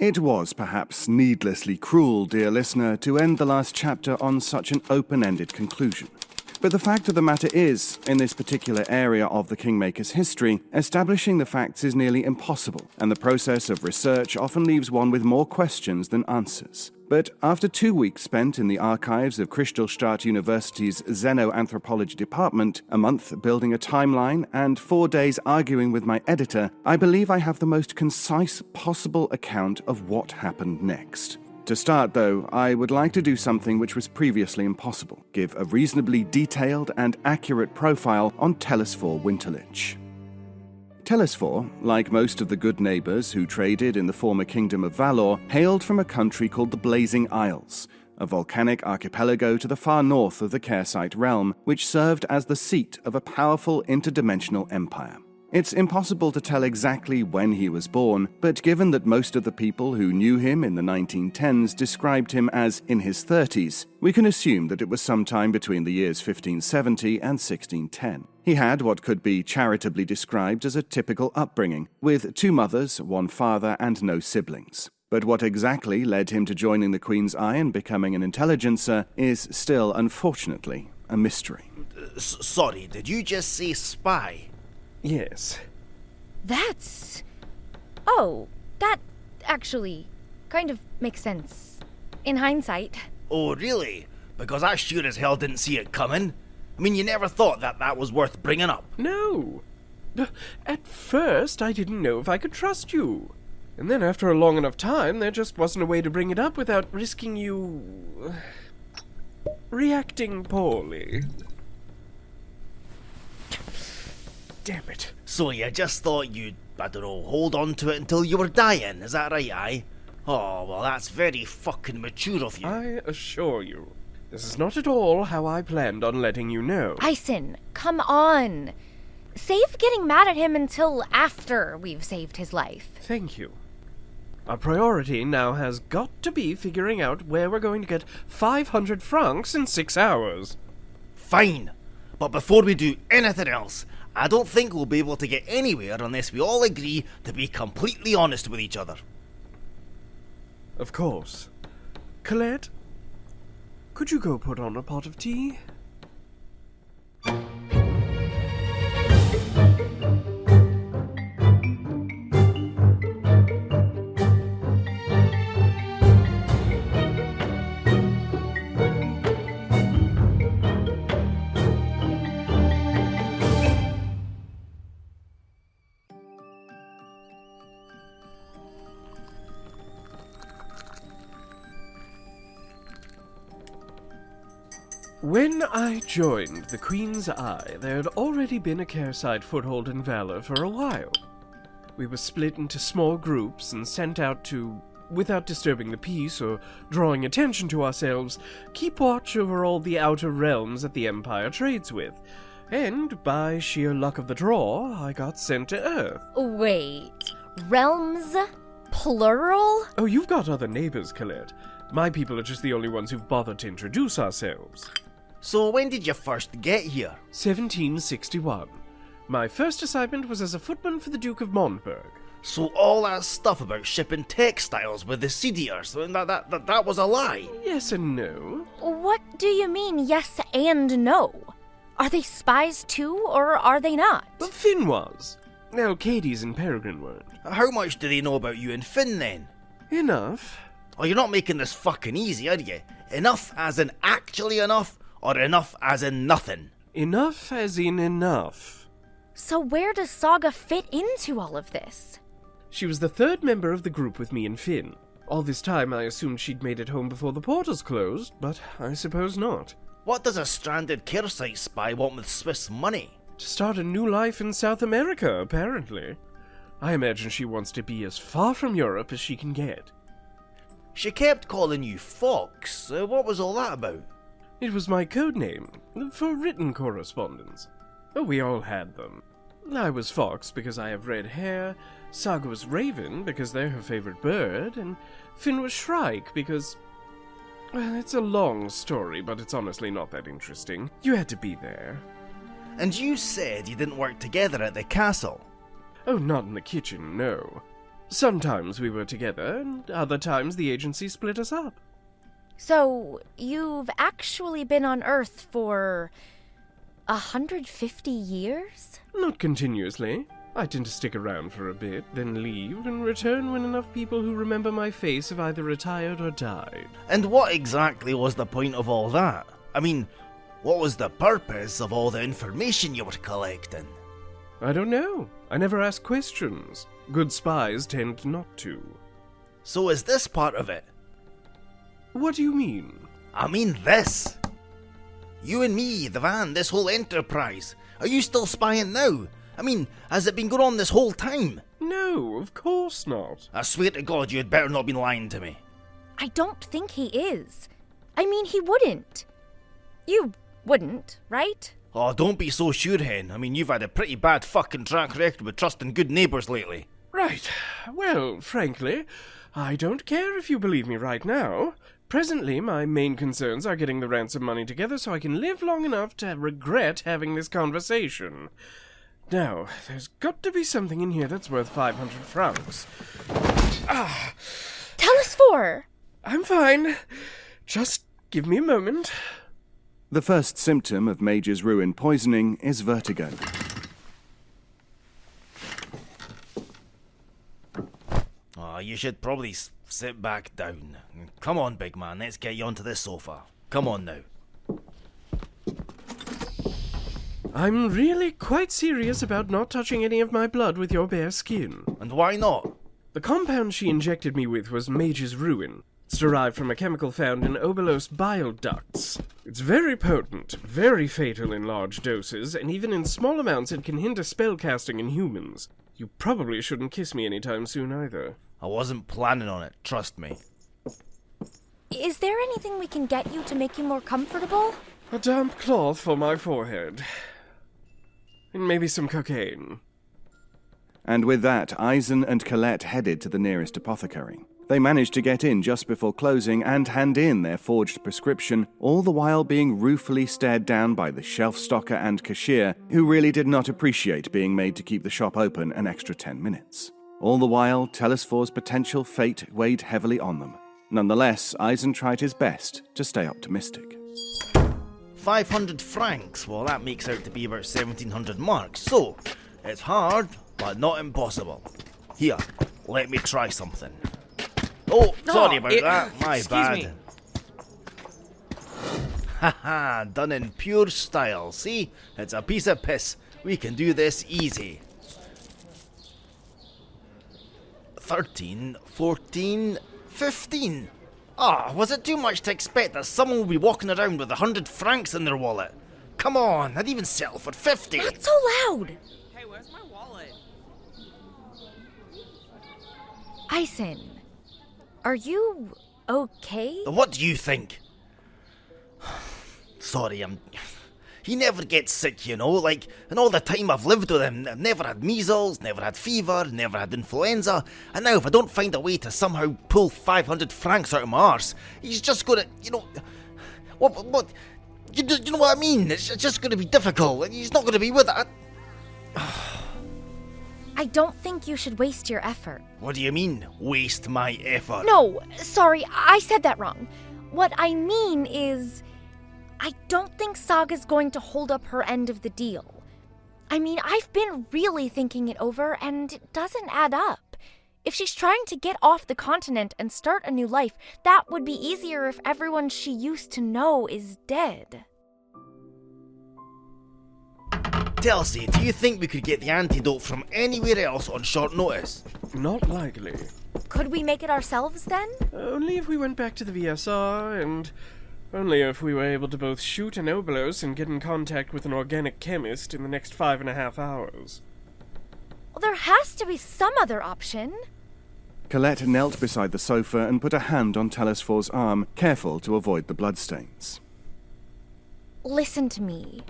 It was perhaps needlessly cruel, dear listener, to end the last chapter on such an open-ended conclusion. But the fact of the matter is, in this particular area of the Kingmaker's history, establishing the facts is nearly impossible, and the process of research often leaves one with more questions than answers. But after 2 weeks spent in the archives of Kristalstadt University's Xenoanthropology department, a month building a timeline, and 4 days arguing with my editor, I believe I have the most concise possible account of what happened next. To start, though, I would like to do something which was previously impossible: give a reasonably detailed and accurate profile on Telesphore Winterlich. Telesphore, like most of the good neighbors who traded in the former Kingdom of Valor, hailed from a country called the Blazing Isles, a volcanic archipelago to the far north of the Kersite realm, which served as the seat of a powerful interdimensional empire. It's impossible to tell exactly when he was born, but given that most of the people who knew him in the 1910s described him as in his 30s, we can assume that it was sometime between the years 1570 and 1610. He had what could be charitably described as a typical upbringing, with 2 mothers, 1 father, and no siblings. But what exactly led him to joining the Queen's Eye and becoming an intelligencer is still, unfortunately, a mystery. Sorry, did you just say spy? Yes. Oh, that actually kind of makes sense. In hindsight. Oh, really? Because I sure as hell didn't see it coming. I mean, you never thought that was worth bringing up. No. At first, I didn't know if I could trust you. And then after a long enough time, there just wasn't a way to bring it up without risking you reacting poorly. Damn it. So you just thought you'd, I don't know, hold on to it until you were dying, is that right, aye? Oh, well, that's very fucking mature of you. I assure you, this is not at all how I planned on letting you know. Eisen, come on. Save getting mad at him until after we've saved his life. Thank you. Our priority now has got to be figuring out where we're going to get 500 francs in 6 hours. Fine. But before we do anything else, I don't think we'll be able to get anywhere unless we all agree to be completely honest with each other. Of course. Colette, could you go put on a pot of tea? When I joined the Queen's Eye, there had already been a Kersite foothold in Valor for a while. We were split into small groups and sent out to, without disturbing the peace or drawing attention to ourselves, keep watch over all the outer realms that the Empire trades with. And by sheer luck of the draw, I got sent to Earth. Wait, realms? Plural? Oh, you've got other neighbors, Colette. My people are just the only ones who've bothered to introduce ourselves. So when did you first get here? 1761. My first assignment was as a footman for the Duke of Montberg. So all that stuff about shipping textiles with the Seed Eaters, that was a lie? Yes and no. What do you mean, yes and no? Are they spies too, or are they not? But Finn was. Now, Katie's and Peregrine weren't. How much do they know about you and Finn, then? Enough. Oh, you're not making this fucking easy, are you? Enough as in actually enough, or enough as in nothing? Enough as in enough. So where does Saga fit into all of this? She was the 3rd member of the group with me and Finn. All this time I assumed she'd made it home before the portals closed, but I suppose not. What does a stranded Kersite spy want with Swiss money? To start a new life in South America, apparently. I imagine she wants to be as far from Europe as she can get. She kept calling you Fox. What was all that about? It was my code name for written correspondence. Oh, we all had them. I was Fox because I have red hair, Saga was Raven because they're her favorite bird, and Finn was Shrike because... Well, it's a long story, but it's honestly not that interesting. You had to be there. And you said you didn't work together at the castle? Oh, not in the kitchen, no. Sometimes we were together, and other times the agency split us up. So, you've actually been on Earth for 150 years? Not continuously. I tend to stick around for a bit, then leave, and return when enough people who remember my face have either retired or died. And what exactly was the point of all that? I mean, what was the purpose of all the information you were collecting? I don't know. I never ask questions. Good spies tend not to. So is this part of it? What do you mean? I mean this. You and me, the van, this whole enterprise. Are you still spying now? I mean, has it been going on this whole time? No, of course not. I swear to God you had better not been lying to me. I don't think he is. I mean, he wouldn't. You wouldn't, right? Oh, don't be so sure, Hen. I mean, you've had a pretty bad fucking track record with trusting good neighbours lately. Right. Well, frankly, I don't care if you believe me right now. Presently, my main concerns are getting the ransom money together so I can live long enough to regret having this conversation. Now, there's got to be something in here that's worth 500 francs. Telesphore! I'm fine. Just give me a moment. The first symptom of Mage's Ruin poisoning is vertigo. Oh, you should probably sit back down. Come on, big man, let's get you onto this sofa. Come on now. I'm really quite serious about not touching any of my blood with your bare skin. And why not? The compound she injected me with was Mage's Ruin. It's derived from a chemical found in Obelos bile ducts. It's very potent, very fatal in large doses, and even in small amounts it can hinder spellcasting in humans. You probably shouldn't kiss me anytime soon either. I wasn't planning on it, trust me. Is there anything we can get you to make you more comfortable? A damp cloth for my forehead. And maybe some cocaine. And with that, Eisen and Colette headed to the nearest apothecary. They managed to get in just before closing and hand in their forged prescription, all the while being ruefully stared down by the shelf stocker and cashier, who really did not appreciate being made to keep the shop open an extra 10 minutes. All the while, Telesphore's potential fate weighed heavily on them. Nonetheless, Eisen tried his best to stay optimistic. 500 francs, well that makes out to be about 1700 marks, so it's hard, but not impossible. Here, let me try something. Oh, sorry about that, my bad. Me. Haha, done in pure style, see? It's a piece of piss. We can do this easy. 13, 14, 15. Ah, was it too much to expect that someone will be walking around with 100 francs in their wallet? Come on, I'd even settle for 50. Not so loud! Hey, where's my wallet? Eisen, are you okay? What do you think? Sorry, he never gets sick, you know, like, in all the time I've lived with him, I've never had measles, never had fever, never had influenza, and now if I don't find a way to somehow pull 500 francs out of my arse, he's just gonna, you know, you know what I mean? It's just gonna be difficult, and he's not gonna be with it. I don't think you should waste your effort. What do you mean, waste my effort? No, sorry, I said that wrong. What I mean is, I don't think Saga's going to hold up her end of the deal. I mean, I've been really thinking it over, and it doesn't add up. If she's trying to get off the continent and start a new life, that would be easier if everyone she used to know is dead. Telsi, do you think we could get the antidote from anywhere else on short notice? Not likely. Could we make it ourselves then? Only if we went back to the VSR, and only if we were able to both shoot an Obelos and get in contact with an organic chemist in the next 5.5 hours. Well, there has to be some other option. Colette knelt beside the sofa and put a hand on Telesphore's arm, careful to avoid the bloodstains. Listen to me.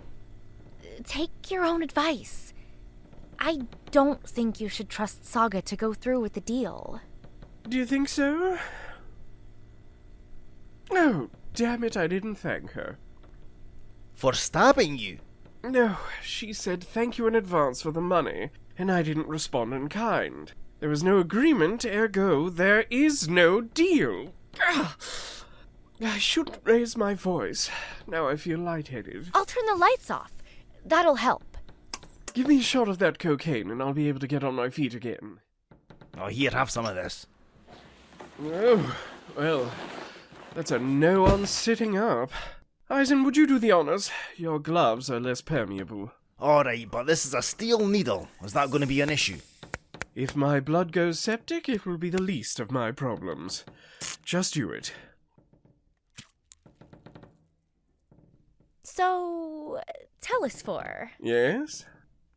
Take your own advice. I don't think you should trust Saga to go through with the deal. Do you think so? Oh, damn it, I didn't thank her. For stabbing you? No, she said thank you in advance for the money. and I didn't respond in kind. There was no agreement, ergo there is no deal. I shouldn't raise my voice. Now I feel lightheaded. I'll turn the lights off. That'll help. Give me a shot of that cocaine and I'll be able to get on my feet again. Oh, here, have some of this. Oh, well, that's a no on sitting up. Eisen, would you do the honors? Your gloves are less permeable. Alright, but this is a steel needle. Is that going to be an issue? If my blood goes septic, it will be the least of my problems. Just do it. So, Telesphore, Yes?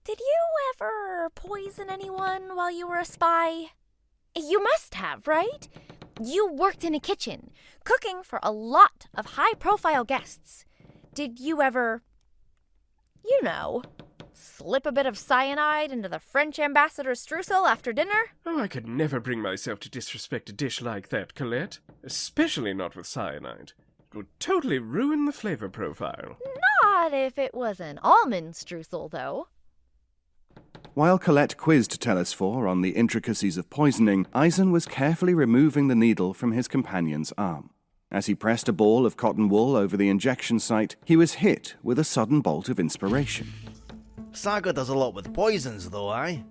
did you ever poison anyone while you were a spy? You must have, right? You worked in a kitchen, cooking for a lot of high-profile guests. Did you ever, slip a bit of cyanide into the French ambassador's streusel after dinner? Oh, I could never bring myself to disrespect a dish like that, Colette. Especially not with cyanide. It would totally ruin the flavor profile. Not if it was an almond streusel, though. While Colette quizzed Telesphore on the intricacies of poisoning, Eisen was carefully removing the needle from his companion's arm. As he pressed a ball of cotton wool over the injection site, he was hit with a sudden bolt of inspiration. Saga does a lot with poisons, though, aye?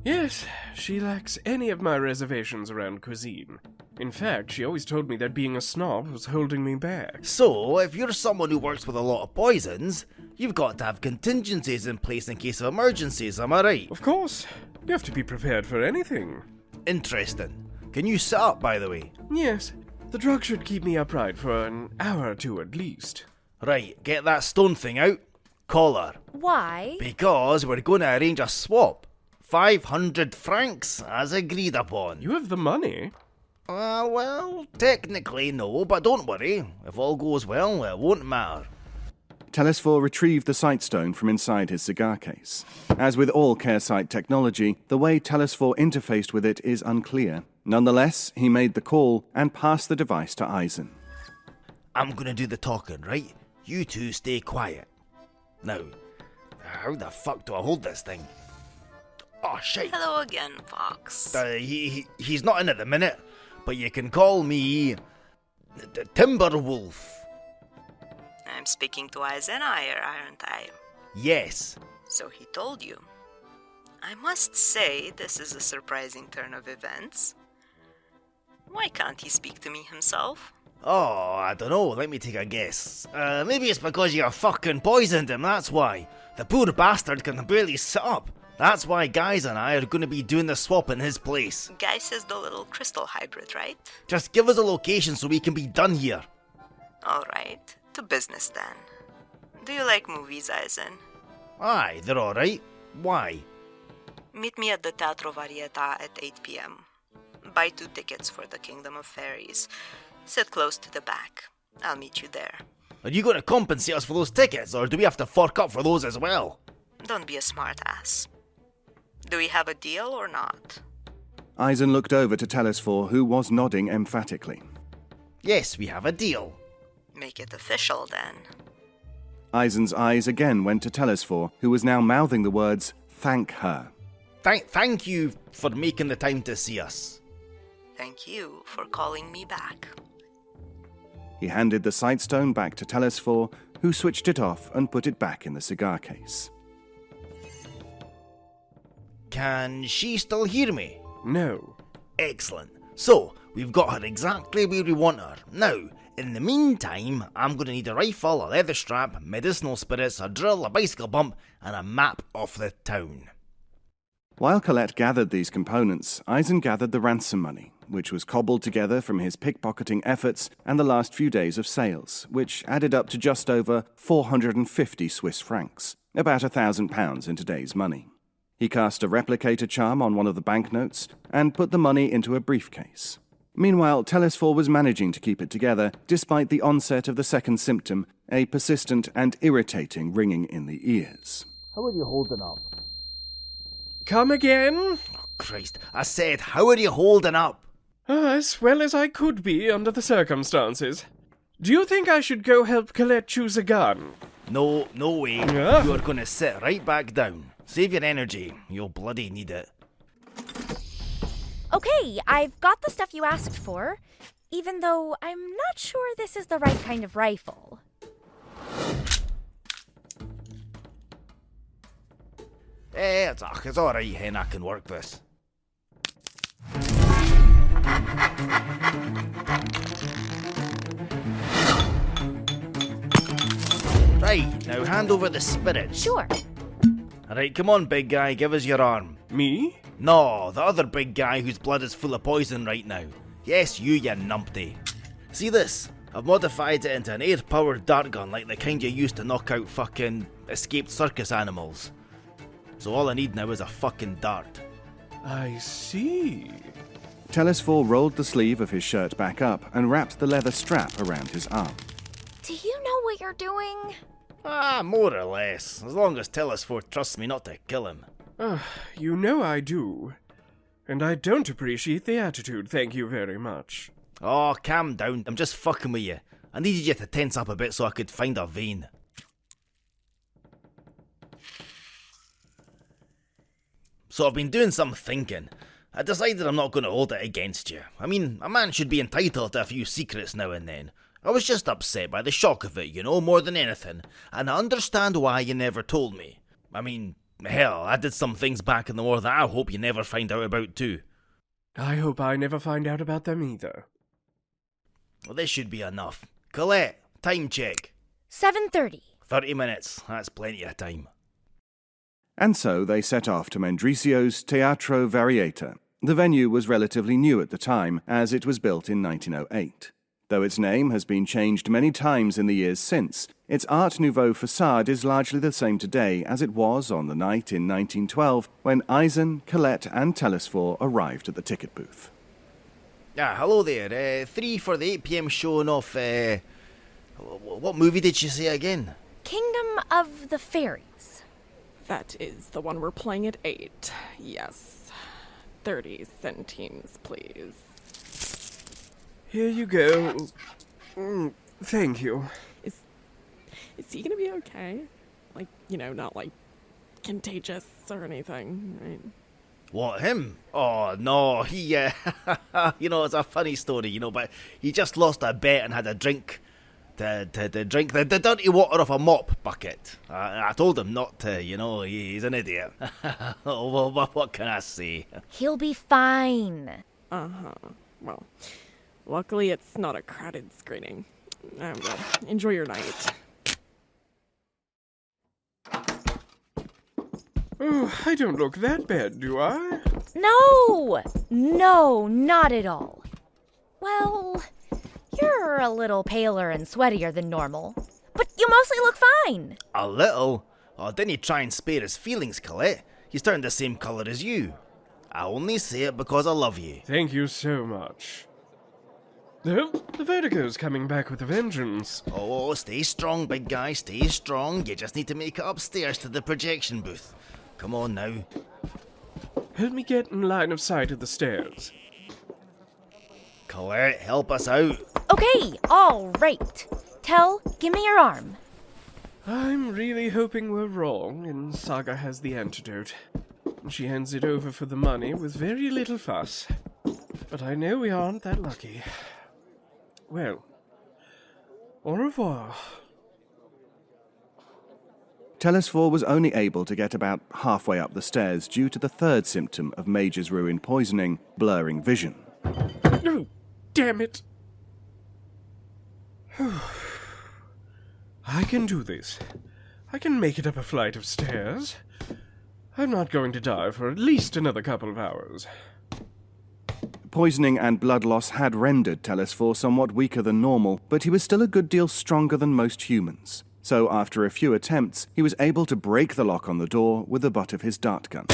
Yes, she lacks any of my reservations around cuisine. In fact, she always told me that being a snob was holding me back. So, if you're someone who works with a lot of poisons, you've got to have contingencies in place in case of emergencies, am I right? Of course. You have to be prepared for anything. Interesting. Can you sit up, by the way? Yes, the drug should keep me upright for an hour or two at least. Right, get that stone thing out. Call her. Why? Because we're going to arrange a swap. 500 francs, as agreed upon. You have the money. Well, technically no, but don't worry. If all goes well, it won't matter. Telesphore retrieved the sightstone from inside his cigar case. As with all CareSight technology, the way Telesphore interfaced with it is unclear. Nonetheless, he made the call and passed the device to Eisen. I'm gonna do the talking, right? You two stay quiet. Now, how the fuck do I hold this thing? Oh, shit. Hello again, Fox. He's not in at the minute, but you can call me the Timberwolf. I'm speaking to Eisen, aren't I? Yes. So he told you. I must say, this is a surprising turn of events. Why can't he speak to me himself? Oh, I don't know. Let me take a guess. Maybe it's because you fucking poisoned him, that's why. The poor bastard can barely sit up. That's why Guys and I are going to be doing the swap in his place. Guys is the little crystal hybrid, right? Just give us a location so we can be done here. Alright, to business then. Do you like movies, Eisen? Aye, they're alright. Why? Meet me at the Teatro Varietà at 8 p.m. Buy 2 tickets for the Kingdom of Fairies. Sit close to the back. I'll meet you there. Are you going to compensate us for those tickets, or do we have to fork up for those as well? Don't be a smartass. Do we have a deal or not? Eisen looked over to Telesphore, who was nodding emphatically. Yes, we have a deal. Make it official then. Eisen's eyes again went to Telesphore, who was now mouthing the words, "Thank her." Thank you for making the time to see us. Thank you for calling me back. He handed the sightstone back to Telesphore, who switched it off and put it back in the cigar case. Can she still hear me? No. Excellent. So, we've got her exactly where we want her. Now, in the meantime, I'm going to need a rifle, a leather strap, medicinal spirits, a drill, a bicycle bump, and a map of the town. While Colette gathered these components, Eisen gathered the ransom money, which was cobbled together from his pickpocketing efforts and the last few days of sales, which added up to just over 450 Swiss francs, about £1,000 in today's money. He cast a replicator charm on one of the banknotes and put the money into a briefcase. Meanwhile, Telesphore was managing to keep it together, despite the onset of the second symptom, a persistent and irritating ringing in the ears. How are you holding up? Come again? Oh, Christ. I said, how are you holding up? As well as I could be under the circumstances. Do you think I should go help Colette choose a gun? No way. Yeah. You're going to sit right back down. Save your energy. You'll bloody need it. Okay, I've got the stuff you asked for, even though I'm not sure this is the right kind of rifle. It's alright, hen, I can work this. Right, now hand over the spirits. Sure. Alright, come on, big guy, give us your arm. Me? No, the other big guy whose blood is full of poison right now. Yes, you numpty. See this? I've modified it into an air-powered dart gun like the kind you use to knock out fucking escaped circus animals. So all I need now is a fucking dart. I see. Telesphore rolled the sleeve of his shirt back up and wrapped the leather strap around his arm. Do you know what you're doing? More or less. As long as Telesphore trusts me not to kill him. You know I do. And I don't appreciate the attitude, thank you very much. Oh, calm down. I'm just fucking with you. I needed you to tense up a bit so I could find a vein. So I've been doing some thinking. I decided I'm not going to hold it against you. I mean, a man should be entitled to a few secrets now and then. I was just upset by the shock of it, more than anything. And I understand why you never told me. I mean, hell, I did some things back in the war that I hope you never find out about too. I hope I never find out about them either. Well, this should be enough. Colette, time check. 7:30. 30 minutes. That's plenty of time. And so they set off to Mendricio's Teatro Varieta. The venue was relatively new at the time, as it was built in 1908. Though its name has been changed many times in the years since, its Art Nouveau facade is largely the same today as it was on the night in 1912 when Eisen, Colette and Telesphore arrived at the ticket booth. Hello there. 3 for the 8 PM showing off, what movie did she say again? Kingdom of the Fairies. That is the one we're playing at 8. Yes. 30 centimes, please. Here you go. Thank you. Is he gonna be okay? Like, not like contagious or anything, right? What, him? Oh, no, he, it's a funny story, but he just lost a bet and had a drink to drink the dirty water off a mop bucket. I told him not to, he's an idiot. Oh, well, what can I say? He'll be fine. Well, luckily it's not a crowded screening. Well, enjoy your night. Oh, I don't look that bad, do I? No, not at all. Well, you're a little paler and sweatier than normal, but you mostly look fine. A little? Oh, didn't he try and spare his feelings, Colette? He's turned the same colour as you. I only say it because I love you. Thank you so much. The vertigo's coming back with a vengeance. Oh, stay strong, big guy, stay strong. You just need to make it upstairs to the projection booth. Come on now. Help me get in line of sight of the stairs. Colette, help us out. Okay, all right. Give me your arm. I'm really hoping we're wrong and Saga has the antidote. She hands it over for the money with very little fuss. But I know we aren't that lucky. Well, au revoir. Telesphore was only able to get about halfway up the stairs due to the third symptom of Mage's Ruin poisoning, blurring vision. No, damn it. I can do this. I can make it up a flight of stairs. I'm not going to die for at least another couple of hours. Poisoning and blood loss had rendered Telesphore somewhat weaker than normal, but he was still a good deal stronger than most humans. So after a few attempts, he was able to break the lock on the door with the butt of his dart gun.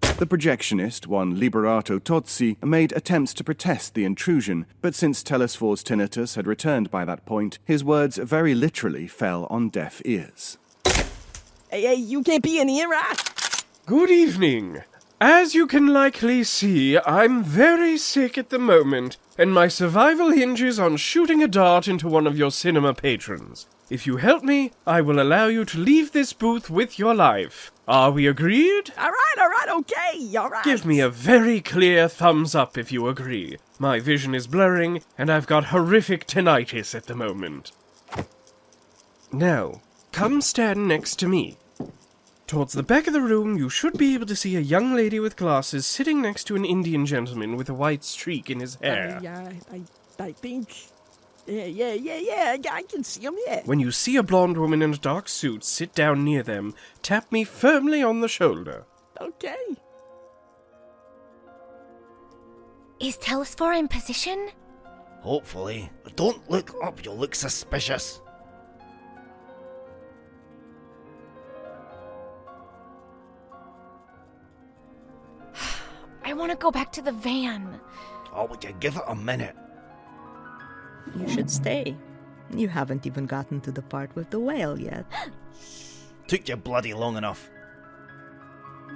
The projectionist, one Liberato Taqi, made attempts to protest the intrusion, but since Telesphore's tinnitus had returned by that point, his words very literally fell on deaf ears. Hey, you can't be in here, right? Good evening. As you can likely see, I'm very sick at the moment, and my survival hinges on shooting a dart into one of your cinema patrons. If you help me, I will allow you to leave this booth with your life. Are we agreed? All right, okay, all right. Give me a very clear thumbs up if you agree. My vision is blurring, and I've got horrific tinnitus at the moment. Now, come stand next to me. Towards the back of the room, you should be able to see a young lady with glasses sitting next to an Indian gentleman with a white streak in his hair. Yeah, I think... Yeah, I can see him, yeah. When you see a blonde woman in a dark suit sit down near them, tap me firmly on the shoulder. Okay. Is Telesphore in position? Hopefully. But don't look up, you'll look suspicious. I want to go back to the van. Oh, would you give it a minute? You should stay. You haven't even gotten to the part with the whale yet. Took you bloody long enough.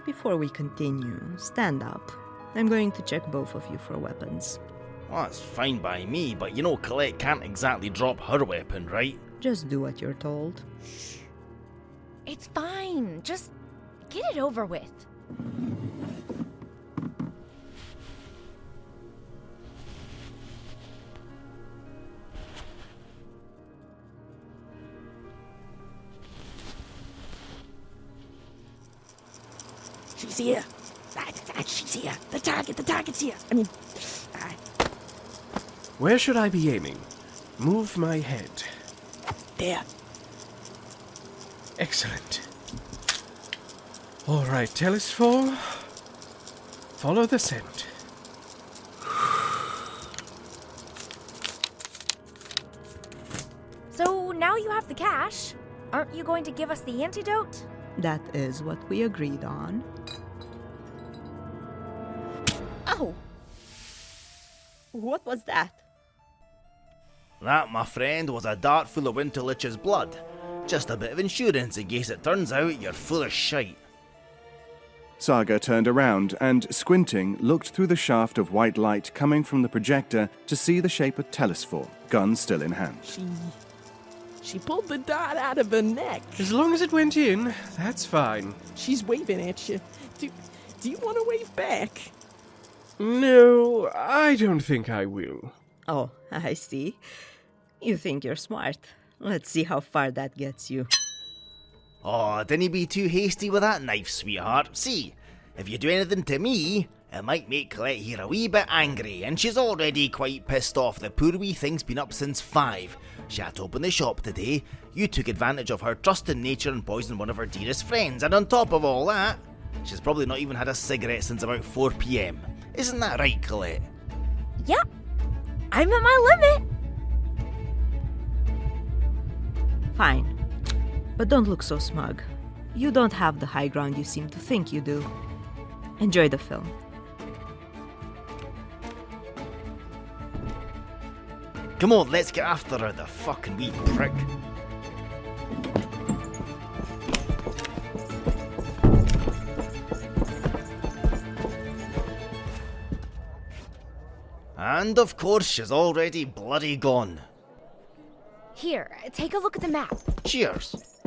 Before we continue, stand up. I'm going to check both of you for weapons. Well, that's fine by me, but you know Colette can't exactly drop her weapon, right? Just do what you're told. It's fine. Just get it over with. She's here. She's here. The target's here. I mean... Where should I be aiming? Move my head. There. Excellent. All right, Telesphore. Follow the scent. So now you have the cash. Aren't you going to give us the antidote? That is what we agreed on. Oh! What was that? That, my friend, was a dart full of Winterlich's blood. Just a bit of insurance in case it turns out you're full of shite. Saga turned around and, squinting, looked through the shaft of white light coming from the projector to see the shape of Telesphore, gun still in hand. She pulled the dart out of her neck. As long as it went in, that's fine. She's waving at you. Do you want to wave back? No, I don't think I will. Oh, I see. You think you're smart. Let's see how far that gets you. Oh, didn't be too hasty with that knife, sweetheart. See, if you do anything to me, it might make Colette here a wee bit angry, and she's already quite pissed off. The poor wee thing's been up since 5. She had to open the shop today. You took advantage of her trust in nature and poisoned one of her dearest friends, and on top of all that, she's probably not even had a cigarette since about 4 PM. Isn't that right, Colette? Yep. I'm at my limit. Fine. But don't look so smug. You don't have the high ground you seem to think you do. Enjoy the film. Come on, let's get after her, the fucking wee prick. And of course, she's already bloody gone. Here, take a look at the map. Cheers.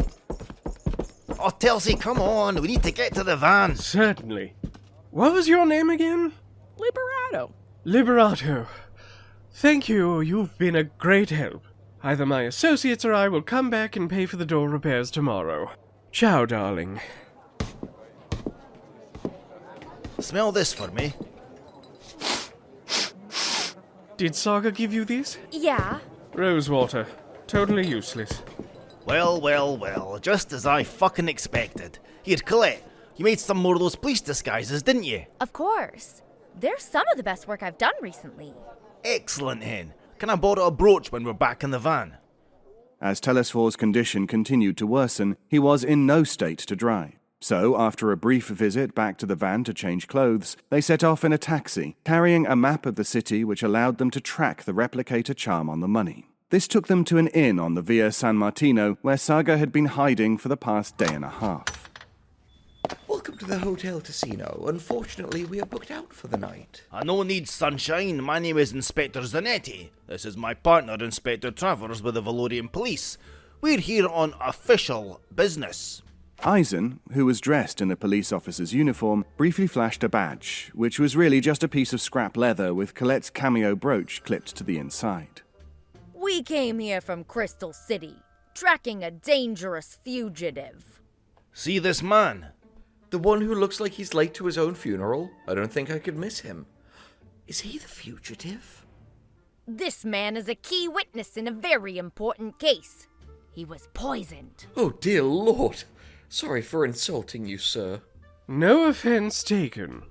Oh, Telsey, come on, we need to get to the van. Certainly. What was your name again? Liberato. Liberato. Thank you, you've been a great help. Either my associates or I will come back and pay for the door repairs tomorrow. Ciao, darling. Smell this for me. Did Saga give you these? Yeah. Rosewater. Totally useless. Well, just as I fucking expected. Here, Colette, you made some more of those police disguises, didn't you? Of course. They're some of the best work I've done recently. Excellent, hen. Can I borrow a brooch when we're back in the van? As Telesphore's condition continued to worsen, he was in no state to drive. So, after a brief visit back to the van to change clothes, they set off in a taxi, carrying a map of the city which allowed them to track the replicator charm on the money. This took them to an inn on the Via San Martino, where Saga had been hiding for the past day and a half. Welcome to the Hotel Casino. Unfortunately, we are booked out for the night. No need, sunshine. My name is Inspector Zanetti. This is my partner, Inspector Travers, with the Valorian Police. We're here on official business. Eisen, who was dressed in a police officer's uniform, briefly flashed a badge, which was really just a piece of scrap leather with Colette's cameo brooch clipped to the inside. We came here from Crystal City, tracking a dangerous fugitive. See this man? The one who looks like he's late to his own funeral? I don't think I could miss him. Is he the fugitive? This man is a key witness in a very important case. He was poisoned. Oh, dear Lord. Sorry for insulting you, sir. No offense taken.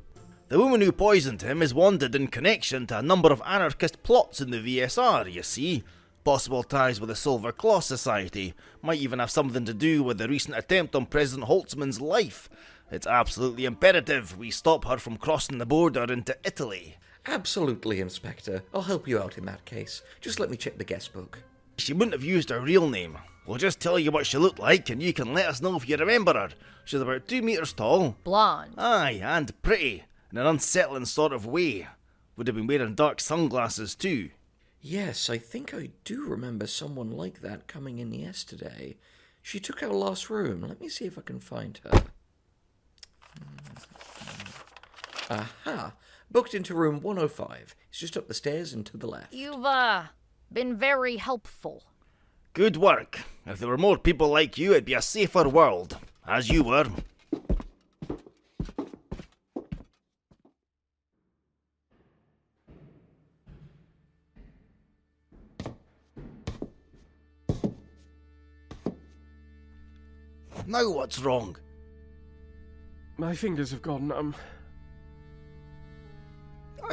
The woman who poisoned him is wanted in connection to a number of anarchist plots in the VSR, you see. Possible ties with the Silver Claw Society. Might even have something to do with the recent attempt on President Holtzman's life. It's absolutely imperative we stop her from crossing the border into Italy. Absolutely, Inspector. I'll help you out in that case. Just let me check the guest book. She wouldn't have used her real name. We'll just tell you what she looked like and you can let us know if you remember her. She's about 2 meters tall. Blonde. Aye, and pretty. In an unsettling sort of way. Would have been wearing dark sunglasses too. Yes, I think I do remember someone like that coming in yesterday. She took our last room. Let me see if I can find her. Aha! Booked into room 105. It's just up the stairs and to the left. You've, been very helpful. Good work. If there were more people like you, it'd be a safer world. As you were. Now what's wrong? My fingers have gone numb.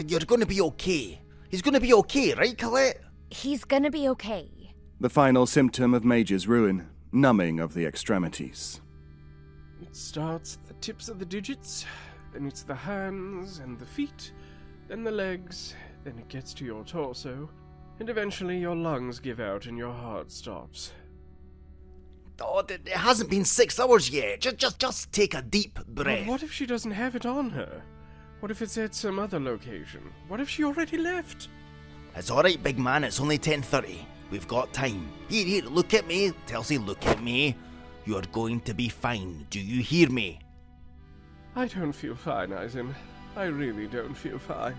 You're gonna be okay. He's gonna be okay, right, Colette? He's gonna be okay. The final symptom of Major's ruin, numbing of the extremities. It starts at the tips of the digits, then it's the hands and the feet, then the legs, then it gets to your torso, and eventually your lungs give out and your heart stops. Oh, it hasn't been 6 hours yet. Just take a deep breath. But what if she doesn't have it on her? What if it's at some other location? What if she already left? It's alright, big man. It's only 10:30. We've got time. Here, look at me. Telsi, look at me. You're going to be fine. Do you hear me? I don't feel fine, Eisen. I really don't feel fine.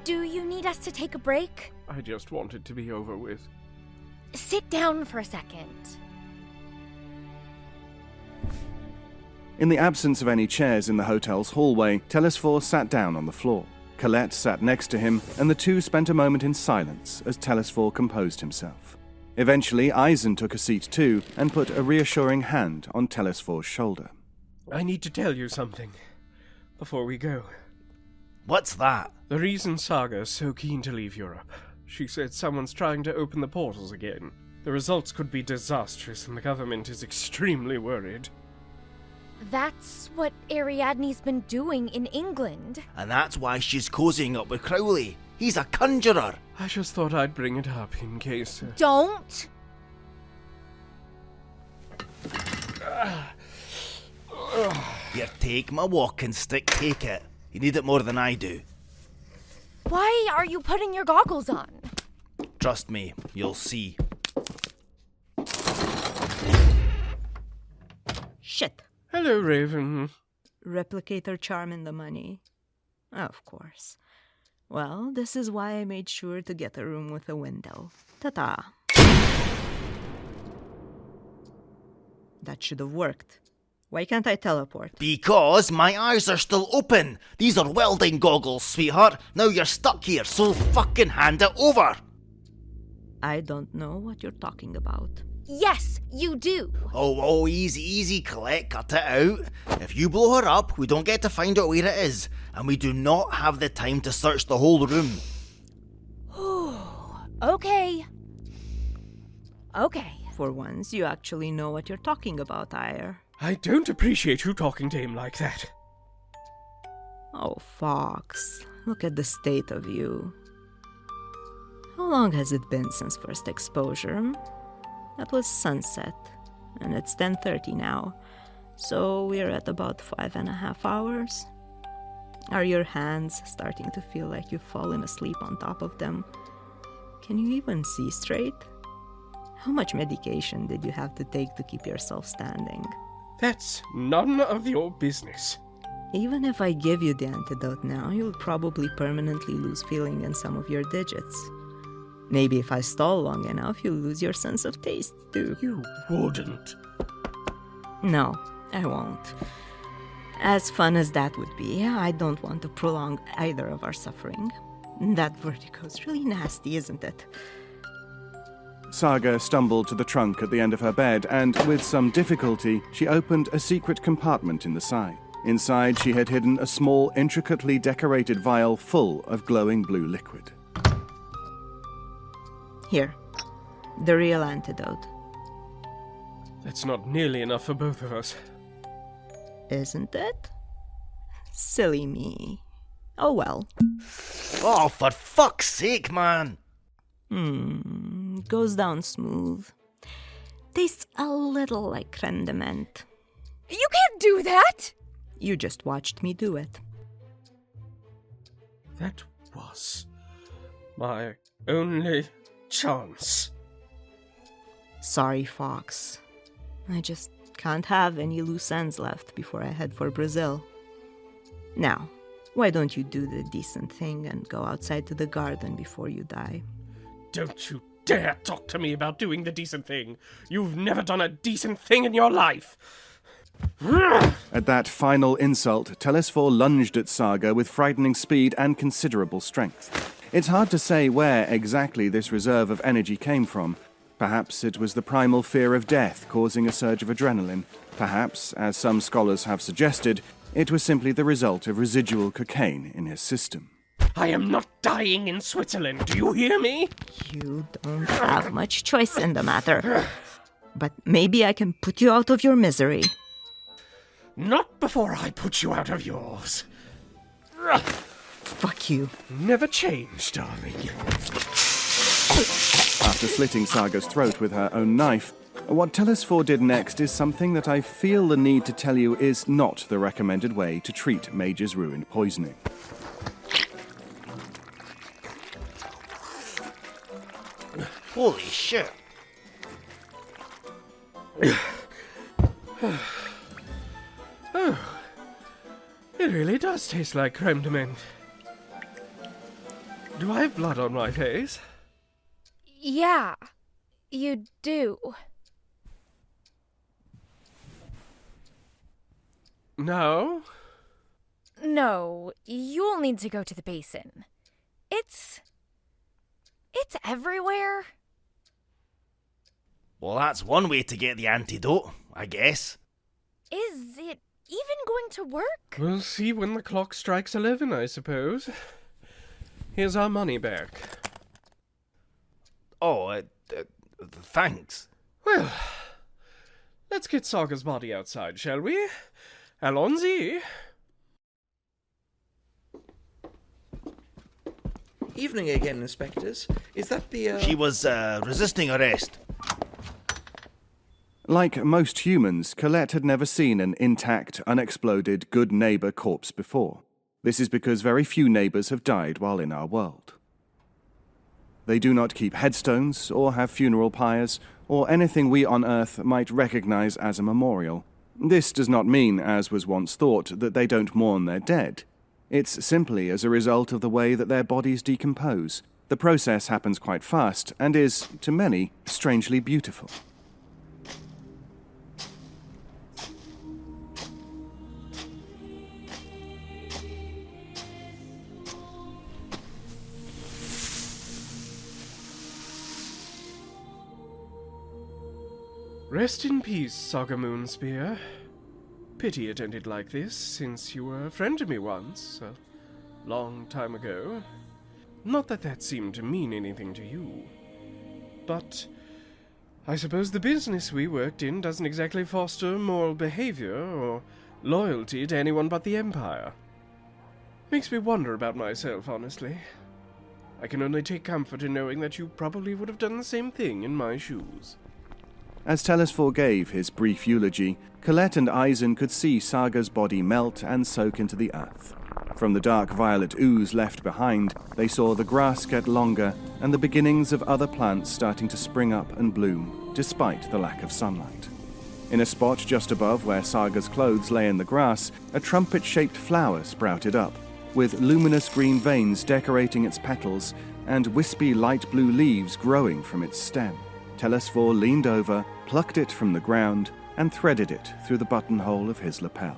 Do you need us to take a break? I just want it to be over with. Sit down for a second. In the absence of any chairs in the hotel's hallway, Telesphore sat down on the floor. Colette sat next to him, and the two spent a moment in silence as Telesphore composed himself. Eventually, Eisen took a seat too, and put a reassuring hand on Telesphore's shoulder. I need to tell you something before we go. What's that? The reason Saga is so keen to leave Europe. She said someone's trying to open the portals again. The results could be disastrous, and the government is extremely worried. That's what Ariadne's been doing in England. And that's why she's cozying up with Crowley. He's a conjurer. I just thought I'd bring it up in case... Don't! Here, take my walking stick, take it. You need it more than I do. Why are you putting your goggles on? Trust me, you'll see. Shit. Hello, Raven. Replicator charm in the money. Of course. Well, this is why I made sure to get a room with a window. Ta-ta. That should have worked. Why can't I teleport? Because my eyes are still open. These are welding goggles, sweetheart. Now you're stuck here, so fucking hand it over. I don't know what you're talking about. Yes, you do. Oh, easy, Colette, cut it out. If you blow her up, we don't get to find out where it is, and we do not have the time to search the whole room. Okay. For once, you actually know what you're talking about, Ire. I don't appreciate you talking to him like that. Oh, Fox, look at the state of you. How long has it been since first exposure? That was sunset, and it's 10:30 now, so we're at about 5.5 hours. Are your hands starting to feel like you've fallen asleep on top of them? Can you even see straight? How much medication did you have to take to keep yourself standing? That's none of your business. Even if I give you the antidote now, you'll probably permanently lose feeling in some of your digits. Maybe if I stall long enough, you'll lose your sense of taste, too. You wouldn't. No, I won't. As fun as that would be, I don't want to prolong either of our suffering. That vertigo's really nasty, isn't it? Saga stumbled to the trunk at the end of her bed, and with some difficulty, she opened a secret compartment in the side. Inside, she had hidden a small, intricately decorated vial full of glowing blue liquid. Here, the real antidote. That's not nearly enough for both of us. Isn't it? Silly me. Oh well. Oh, for fuck's sake, man! Goes down smooth. Tastes a little like creme de menthe. You can't do that! You just watched me do it. That was my only chance. Sorry, Fox. I just can't have any loose ends left before I head for Brazil. Now, why don't you do the decent thing and go outside to the garden before you die? Don't you dare talk to me about doing the decent thing. You've never done a decent thing in your life. At that final insult, Telesphore lunged at Saga with frightening speed and considerable strength. It's hard to say where exactly this reserve of energy came from. Perhaps it was the primal fear of death causing a surge of adrenaline. Perhaps, as some scholars have suggested, it was simply the result of residual cocaine in his system. I am not dying in Switzerland, do you hear me? You don't have much choice in the matter. But maybe I can put you out of your misery. Not before I put you out of yours. Fuck you. Never change, darling. After slitting Saga's throat with her own knife, what Telesphore did next is something that I feel the need to tell you is not the recommended way to treat Mage's Ruin poisoning. Holy shit! Oh, it really does taste like creme de menthe. Do I have blood on my face? Yeah, you do. No? No, you'll need to go to the basin. It's everywhere. Well, that's one way to get the antidote, I guess. Is it even going to work? We'll see when the clock strikes 11, I suppose. Here's our money back. Oh, thanks. Well, let's get Saga's body outside, shall we? Allons-y. Evening again, inspectors. Is that the, She was, resisting arrest. Like most humans, Colette had never seen an intact, unexploded, good neighbor corpse before. This is because very few neighbors have died while in our world. They do not keep headstones, or have funeral pyres, or anything we on Earth might recognize as a memorial. This does not mean, as was once thought, that they don't mourn their dead. It's simply as a result of the way that their bodies decompose. The process happens quite fast, and is, to many, strangely beautiful. Rest in peace, Saga Moonspear. Pity it ended like this, since you were a friend to me once, a long time ago. Not that that seemed to mean anything to you. But I suppose the business we worked in doesn't exactly foster moral behavior or loyalty to anyone but the Empire. Makes me wonder about myself, honestly. I can only take comfort in knowing that you probably would have done the same thing in my shoes. As Telesphore gave his brief eulogy, Colette and Eisen could see Saga's body melt and soak into the earth. From the dark violet ooze left behind, they saw the grass get longer and the beginnings of other plants starting to spring up and bloom, despite the lack of sunlight. In a spot just above where Saga's clothes lay in the grass, a trumpet-shaped flower sprouted up, with luminous green veins decorating its petals and wispy light blue leaves growing from its stem. Telesphore leaned over, plucked it from the ground, and threaded it through the buttonhole of his lapel.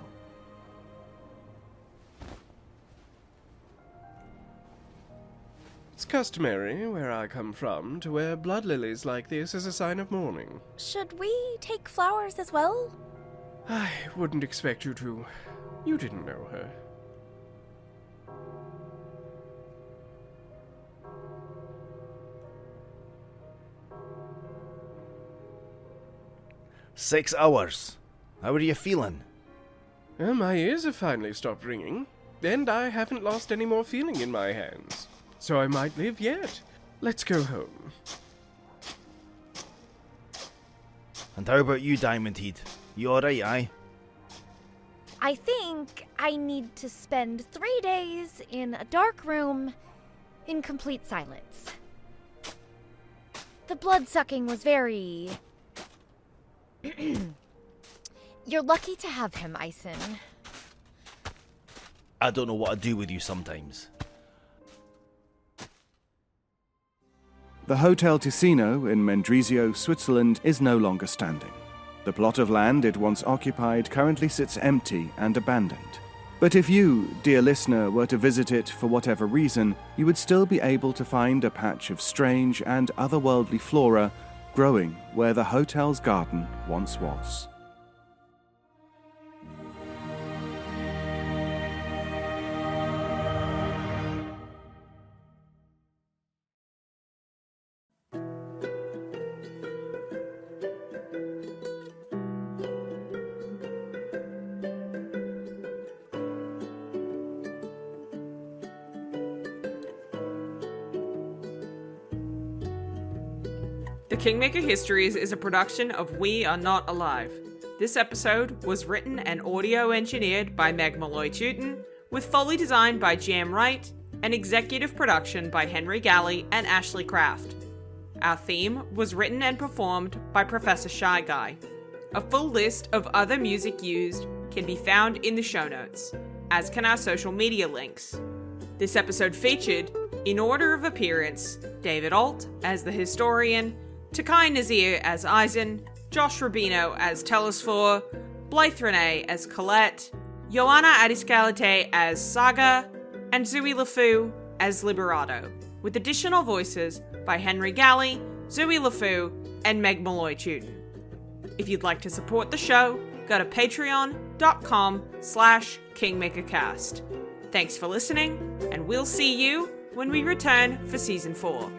It's customary, where I come from, to wear blood lilies like this as a sign of mourning. Should we take flowers as well? I wouldn't expect you to. You didn't know her. "6 hours. How are you feeling?" My ears have finally stopped ringing, and I haven't lost any more feeling in my hands. So I might live yet. Let's go home. And how about you, Diamond Head? You alright, aye? I think I need to spend 3 days in a dark room in complete silence. The blood-sucking was very... You're lucky to have him, Eisen. I don't know what to do with you sometimes. The Hotel Ticino in Mendrisio, Switzerland is no longer standing. The plot of land it once occupied currently sits empty and abandoned. But if you, dear listener, were to visit it for whatever reason, you would still be able to find a patch of strange and otherworldly flora growing where the hotel's garden once was. The Kingmaker Histories is a production of We Are Not Alive. This episode was written and audio engineered by Molloy Tuten, with Foley design by Jam Wright, and executive production by Henry Galley and Ashley Craft. Our theme was written and performed by Professor Shy Guy. A full list of other music used can be found in the show notes, as can our social media links. This episode featured, in order of appearance, David Ault as the historian, Taqi Nazeer as Eisen, Josh Rubino as Telesphore, Blythe Renay as Colette, Ioana Adascalitei as Saga, and Zuwie Lefou as Liberato, with additional voices by Henry Galley, Zuwie Lefou, and Molloy Tuten. If you'd like to support the show, go to patreon.com/KingmakerCast. Thanks for listening, and we'll see you when we return for Season 4.